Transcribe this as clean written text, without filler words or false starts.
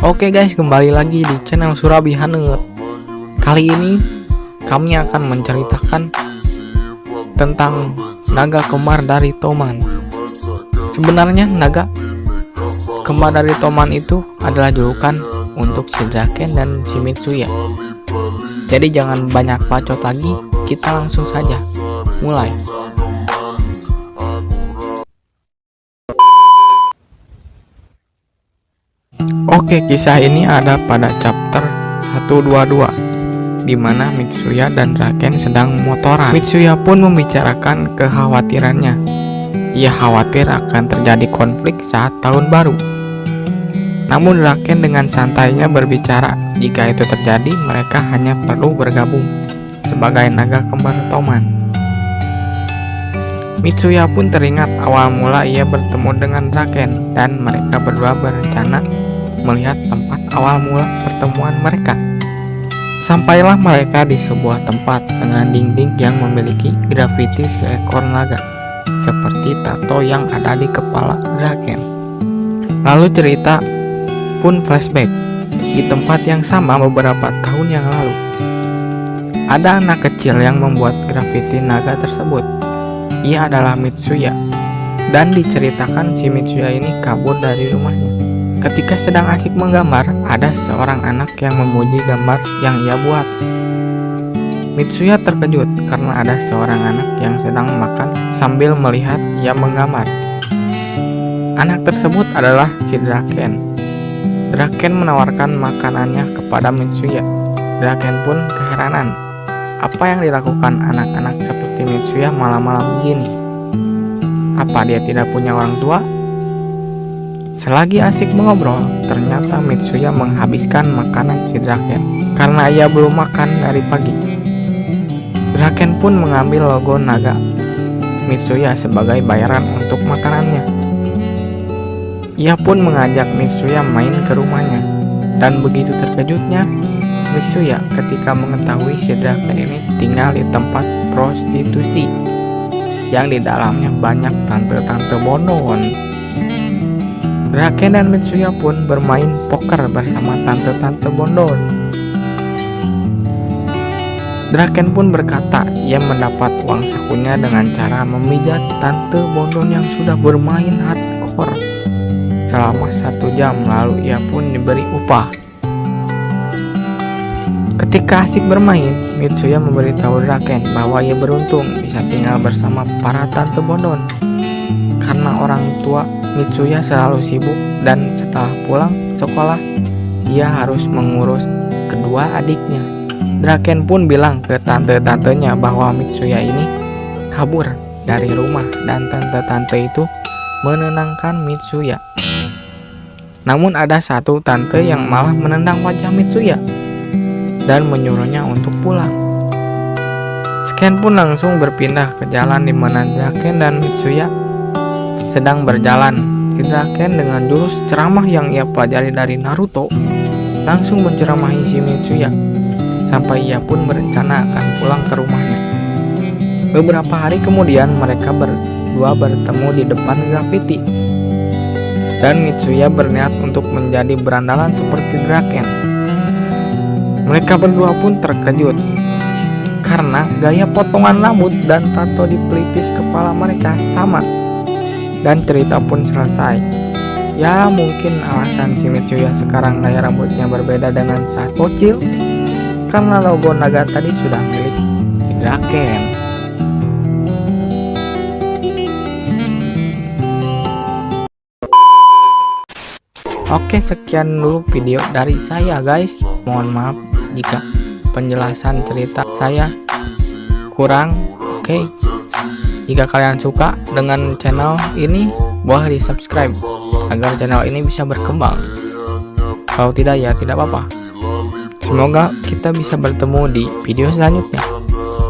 Oke guys, kembali lagi di channel Surabi Hanet. Kali ini kami akan menceritakan tentang naga kembar dari Toman. Sebenarnya naga kembar dari Toman itu adalah julukan untuk si Draken dan si Mitsuya. Jadi jangan banyak bacot lagi, kita langsung saja mulai. Oke, kisah ini ada pada chapter 122 di mana Mitsuya dan Draken sedang motoran. Mitsuya pun membicarakan kekhawatirannya. Ia khawatir akan terjadi konflik saat tahun baru. Namun Draken dengan santainya berbicara jika itu terjadi mereka hanya perlu bergabung sebagai naga kembar Toman. Mitsuya pun teringat awal mula ia bertemu dengan Draken dan mereka berdua berencana melihat tempat awal mula pertemuan mereka. Sampailah mereka di sebuah tempat dengan dinding yang memiliki grafiti seekor naga seperti tato yang ada di kepala Draken. Lalu cerita pun flashback di tempat yang sama beberapa tahun yang lalu. Ada anak kecil yang membuat grafiti naga tersebut. Ia adalah Mitsuya, dan diceritakan si Mitsuya ini kabur dari rumahnya. Ketika sedang asik menggambar, ada seorang anak yang memuji gambar yang ia buat. Mitsuya terkejut karena ada seorang anak yang sedang makan sambil melihat ia menggambar. Anak tersebut adalah si Draken. Draken menawarkan makanannya kepada Mitsuya. Draken pun keheranan. Apa yang dilakukan anak-anak seperti Mitsuya malam-malam begini? Apa dia tidak punya orang tua? Selagi asik mengobrol, ternyata Mitsuya menghabiskan makanan si Draken karena ia belum makan dari pagi. Draken pun mengambil logo naga Mitsuya sebagai bayaran untuk makanannya. Ia pun mengajak Mitsuya main ke rumahnya, dan begitu terkejutnya Mitsuya ketika mengetahui si Draken ini tinggal di tempat prostitusi yang di dalamnya banyak tante-tante bondon. Draken dan Mitsuya pun bermain poker bersama tante-tante bondon. Draken pun berkata ia mendapat uang sakunya dengan cara memijat tante bondon yang sudah bermain hardcore selama 1 jam, lalu ia pun diberi upah. Ketika asik bermain, Mitsuya memberitahu Draken bahwa ia beruntung bisa tinggal bersama para tante bondon karena orang tua Mitsuya selalu sibuk dan setelah pulang sekolah ia harus mengurus kedua adiknya. Draken pun bilang ke tante-tantenya bahwa Mitsuya ini kabur dari rumah dan tante-tante itu menenangkan Mitsuya. Namun ada satu tante yang malah menendang wajah Mitsuya dan menyuruhnya untuk pulang. Scan pun langsung berpindah ke jalan di mana Draken dan Mitsuya sedang berjalan. Si Draken dengan jurus ceramah yang ia pelajari dari Naruto langsung menceramahi si Mitsuya sampai ia pun berencana akan pulang ke rumahnya. Beberapa hari kemudian mereka berdua bertemu di depan grafiti dan Mitsuya berniat untuk menjadi berandalan seperti Draken. Mereka berdua pun terkejut karena gaya potongan rambut dan tato di pelipis kepala mereka sama. Dan cerita pun selesai. Ya mungkin alasan si Mitsuya sekarang gaya rambutnya berbeda dengan saat bocil karena logo naga tadi sudah milik si Draken. Oke, sekian dulu video dari saya guys. Mohon maaf jika penjelasan cerita saya kurang. Oke, jika kalian suka dengan channel ini, boleh di subscribe agar channel ini bisa berkembang. Kalau tidak ya tidak apa-apa. Semoga kita bisa bertemu di video selanjutnya.